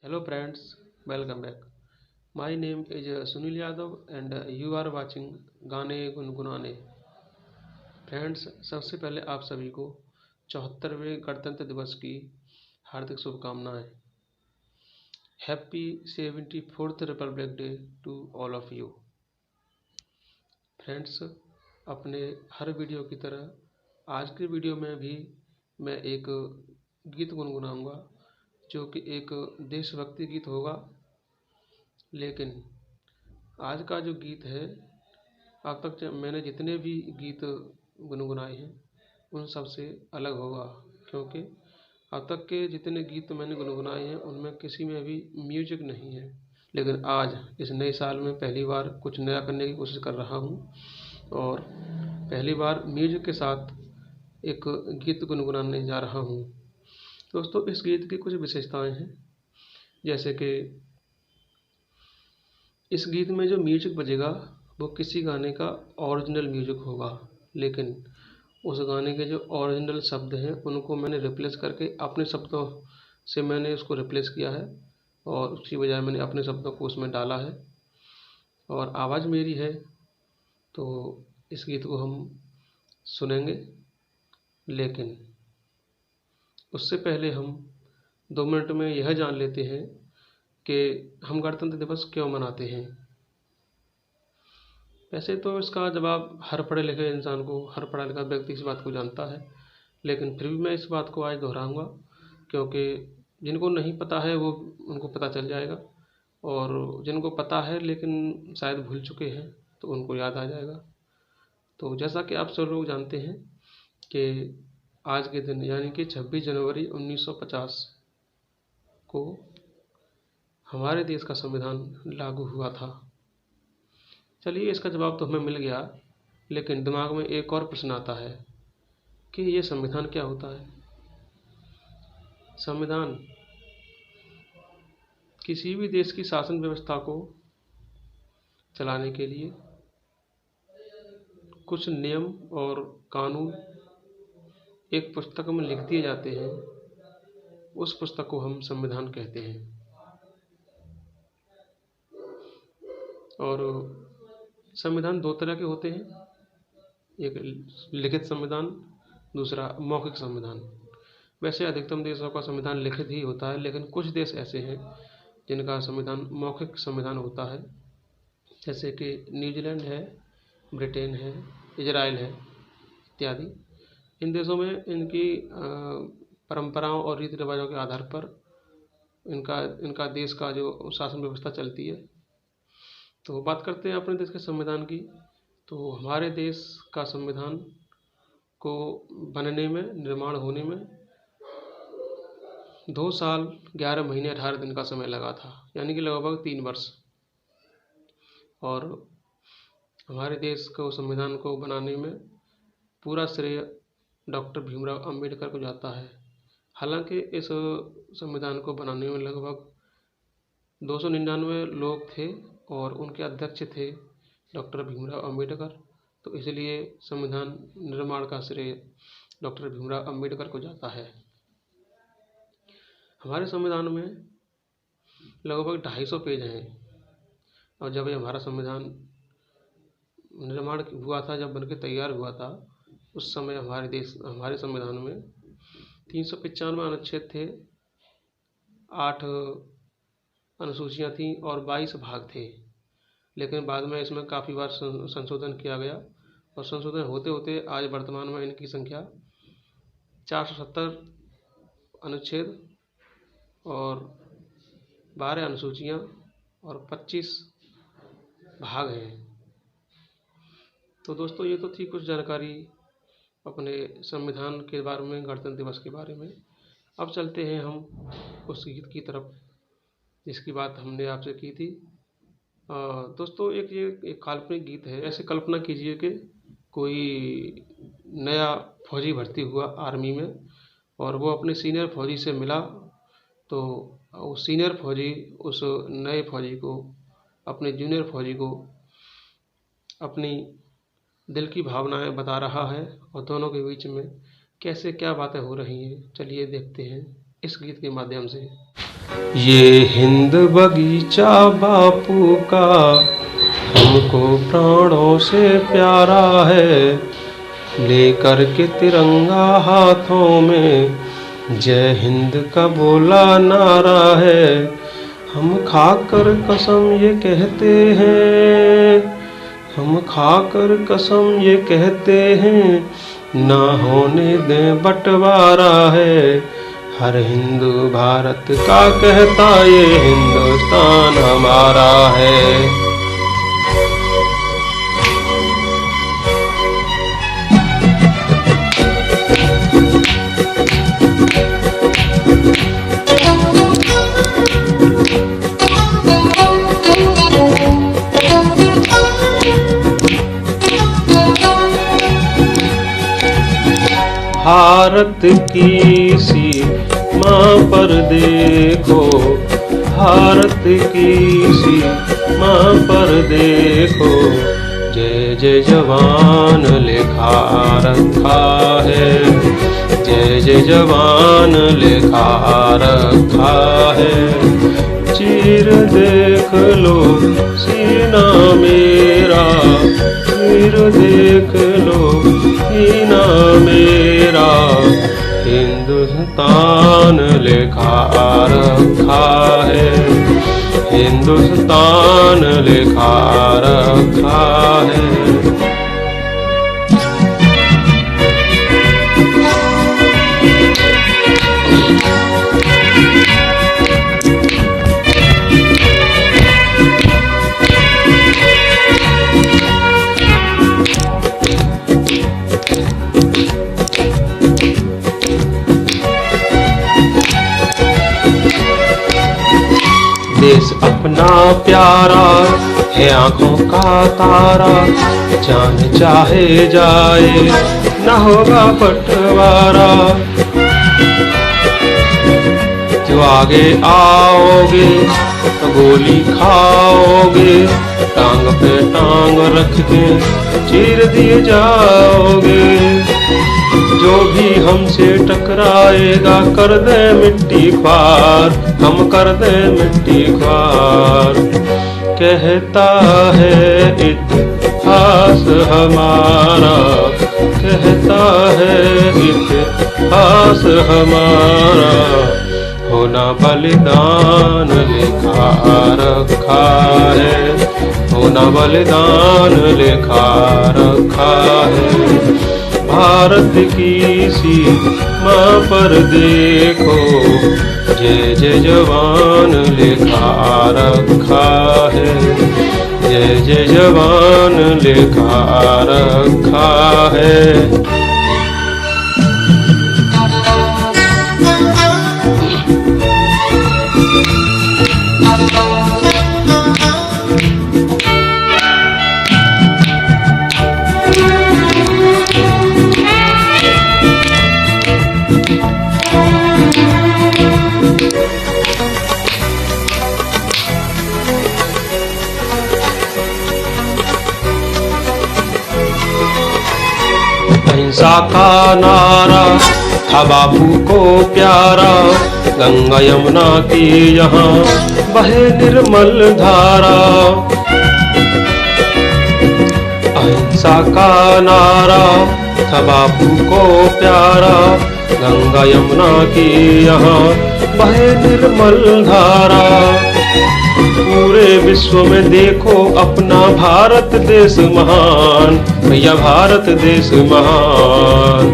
Hello friends, welcome back. My name is Sunil Yadav and you are watching गाने गुनगुनाने। Friends, सबसे पहले आप सभी को 74वें गणतंत्र दिवस की हार्दिक शुभकामनाएं। Happy 74th republic day to all of you. Friends, अपने हर वीडियो की तरह आज की वीडियो में भी मैं एक गीत गुनगुनाऊंगा जो कि एक देशभक्ति गीत होगा। लेकिन आज का जो गीत है, अब तक मैंने जितने भी गीत गुनगुनाए हैं उन सब से अलग होगा, क्योंकि अब तक के जितने गीत मैंने गुनगुनाए हैं उनमें किसी में भी म्यूजिक नहीं है। लेकिन आज इस नए साल में पहली बार कुछ नया करने की कोशिश कर रहा हूँ और पहली बार म्यूजिक के साथ एक गीत गुनगुनाने जा रहा हूँ। दोस्तों, इस गीत की कुछ विशेषताएं हैं, जैसे कि इस गीत में जो म्यूजिक बजेगा वो किसी गाने का ओरिजिनल म्यूजिक होगा, लेकिन उस गाने के जो ओरिजिनल शब्द हैं उनको मैंने रिप्लेस करके अपने शब्दों से मैंने उसको रिप्लेस किया है और उसकी बजाय मैंने अपने शब्दों को उसमें डाला है और आवाज़ मेरी है। तो इस गीत को हम सुनेंगे, लेकिन उससे पहले हम 2 मिनट में यह जान लेते हैं कि हम गणतंत्र दिवस क्यों मनाते हैं। वैसे तो इसका जवाब हर पढ़े लिखे इंसान को, हर पढ़ा लिखा व्यक्ति इस बात को जानता है, लेकिन फिर भी मैं इस बात को आज दोहराऊंगा, क्योंकि जिनको नहीं पता है वो उनको पता चल जाएगा और जिनको पता है लेकिन शायद भूल चुके हैं तो उनको याद आ जाएगा। तो जैसा कि आप सब लोग जानते हैं कि आज के दिन यानी कि 26 जनवरी 1950 को हमारे देश का संविधान लागू हुआ था। चलिए, इसका जवाब तो हमें मिल गया, लेकिन दिमाग में एक और प्रश्न आता है कि ये संविधान क्या होता है। संविधान किसी भी देश की शासन व्यवस्था को चलाने के लिए कुछ नियम और कानून एक पुस्तक में लिख दिए जाते हैं, उस पुस्तक को हम संविधान कहते हैं। और संविधान 2 तरह के होते हैं, एक लिखित संविधान, दूसरा मौखिक संविधान। वैसे अधिकतम देशों का संविधान लिखित ही होता है, लेकिन कुछ देश ऐसे हैं जिनका संविधान मौखिक संविधान होता है, जैसे कि न्यूजीलैंड है, ब्रिटेन है, इजराइल है इत्यादि। इन देशों में इनकी परंपराओं और रीति रिवाजों के आधार पर इनका देश का जो शासन व्यवस्था चलती है। तो बात करते हैं अपने देश के संविधान की। तो हमारे देश का संविधान को बनने में, निर्माण होने में 2 साल 11 महीने 18 दिन का समय लगा था, यानी कि लगभग 3 वर्ष। और हमारे देश को संविधान को बनाने में पूरा श्रेय डॉक्टर भीमराव अंबेडकर को जाता है। हालांकि इस संविधान को बनाने में लगभग 299 लोग थे और उनके अध्यक्ष थे डॉक्टर भीमराव अंबेडकर, तो इसलिए संविधान निर्माण का श्रेय डॉक्टर भीमराव अंबेडकर को जाता है। हमारे संविधान में लगभग 250 पेज हैं और जब ये हमारा संविधान निर्माण हुआ था, जब बनके तैयार हुआ था, उस समय हमारे संविधान में 395 अनुच्छेद थे, 8 अनुसूचियाँ थीं और 22 भाग थे। लेकिन बाद में इसमें काफ़ी बार संशोधन किया गया और संशोधन होते होते आज वर्तमान में इनकी संख्या 470 अनुच्छेद और 12 अनुसूचियाँ और 25 भाग हैं। तो दोस्तों, ये तो थी कुछ जानकारी अपने संविधान के बारे में, गणतंत्र दिवस के बारे में। अब चलते हैं हम उस गीत की तरफ जिसकी बात हमने आपसे की थी। दोस्तों, ये एक काल्पनिक गीत है। ऐसे कल्पना कीजिए कि कोई नया फौजी भर्ती हुआ आर्मी में और वो अपने सीनियर फौजी से मिला, तो वो सीनियर फौजी उस नए फौजी को, अपने जूनियर फौजी को अपनी दिल की भावनाएं बता रहा है और दोनों के बीच में कैसे क्या बातें हो रही हैं, चलिए देखते हैं इस गीत के माध्यम से। ये हिंद बगीचा बापू का हमको प्राणों से प्यारा है, लेकर के तिरंगा हाथों में जय हिंद का बोला नारा है। हम खाकर कसम ये कहते हैं, हम खाकर कसम ये कहते हैं, ना होने दें बंटवारा है। हर हिंदू भारत का कहता ये हिंदुस्तान हमारा है। भारत की सीमा पर देखो, भारत की सीमा पर देखो, जय जय जवान लिखा रखा है, जय जय जवान लिखा रखा है। चीर देख लो सीना मेरा, चीर देख लो सीना मेरा, हिंदुस्तान लिखा रखा है, हिंदुस्तान लिखा रखा है। देश अपना प्यारा है आंखों का तारा, जान चाहे जाए न होगा बंटवारा। जो आगे आओगे तो गोली खाओगे, टांग पे टांग रख के चीर दिए जाओगे। जो भी हमसे टकराएगा कर दे मिट्टी ख्वार, हम कर दे मिट्टी ख्वार। कहता है इतिहास हमारा, कहता है इतिहास हमारा, होना बलिदान लिखा रखा है, होना बलिदान लिखा रखा है। भारत की सीमा पर देखो, जय जय जवान लिखा रखा है, जय जय जवान लिखा रखा है। अहिंसा का नारा था बापू को प्यारा, गंगा यमुना की यहाँ बहे निर्मल धारा। अहिंसा का नारा था बापू को प्यारा, गंगा यमुना की यहाँ बहे निर्मल धारा। पूरे विश्व में देखो अपना भारत देश महान, भैया भारत देश महान।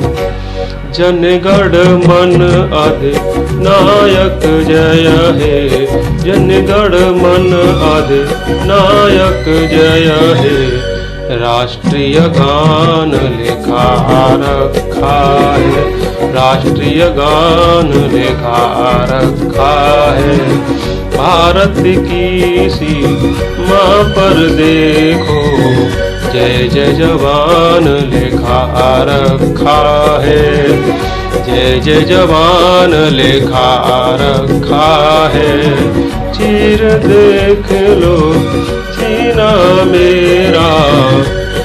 जनगण मन अधिनायक जय हे, जनगण मन अधिनायक जय हे। राष्ट्रीय गान लिखा रखा है, राष्ट्रीय गान लिखा रखा है। भारत की सीमा पर देखो, जय जय जवान लिखा रखा है, जय जय जवान लिखा रखा है। चीर देख लो सीना मेरा,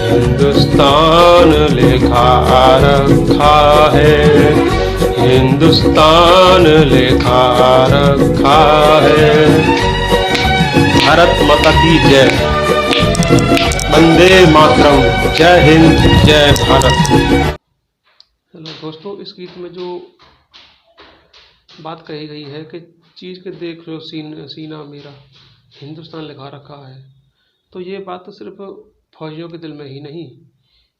हिंदुस्तान लिखा रखा है, हिंदुस्तान लिखा रखा है। भारत माता की जय। वंदे मातरम। जय हिंद, जय भारत। हेलो दोस्तों, इस गीत में जो बात कही गई है कि चीज़ के देख लो सीना मेरा, हिंदुस्तान लिखा रखा है, तो ये बात तो सिर्फ फौजियों के दिल में ही नहीं,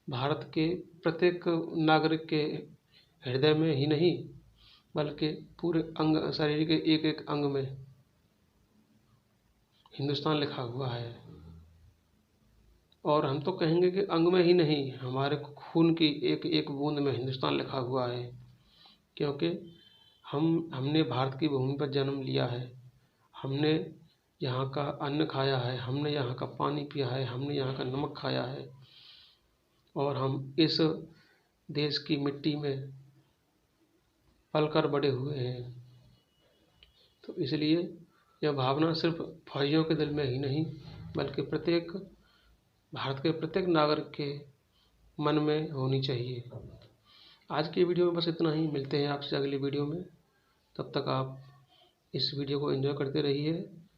भारत के प्रत्येक नागरिक के हृदय में ही नहीं, बल्कि पूरे अंग, शरीर के एक एक अंग में हिंदुस्तान लिखा हुआ है। और हम तो कहेंगे कि अंग में ही नहीं, हमारे खून की एक एक बूंद में हिंदुस्तान लिखा हुआ है, क्योंकि हमने भारत की भूमि पर जन्म लिया है, हमने यहाँ का अन्न खाया है, हमने यहाँ का पानी पिया है, हमने यहाँ का नमक खाया है, और हम इस देश की मिट्टी में पलकर बड़े हुए हैं। तो इसलिए यह भावना सिर्फ फौजियों के दिल में ही नहीं, बल्कि भारत के प्रत्येक नागरिक के मन में होनी चाहिए। आज की वीडियो में बस इतना ही। मिलते हैं आपसे अगली वीडियो में। तब तक आप इस वीडियो को एंजॉय करते रहिए,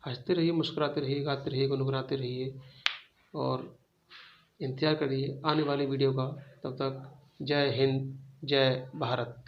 हंसते रहिए, मुस्कुराते रहिए, गाते रहिए, गुनगुनाते रहिए, और इंतज़ार करिए आने वाली वीडियो का। तब तक जय हिंद, जय भारत।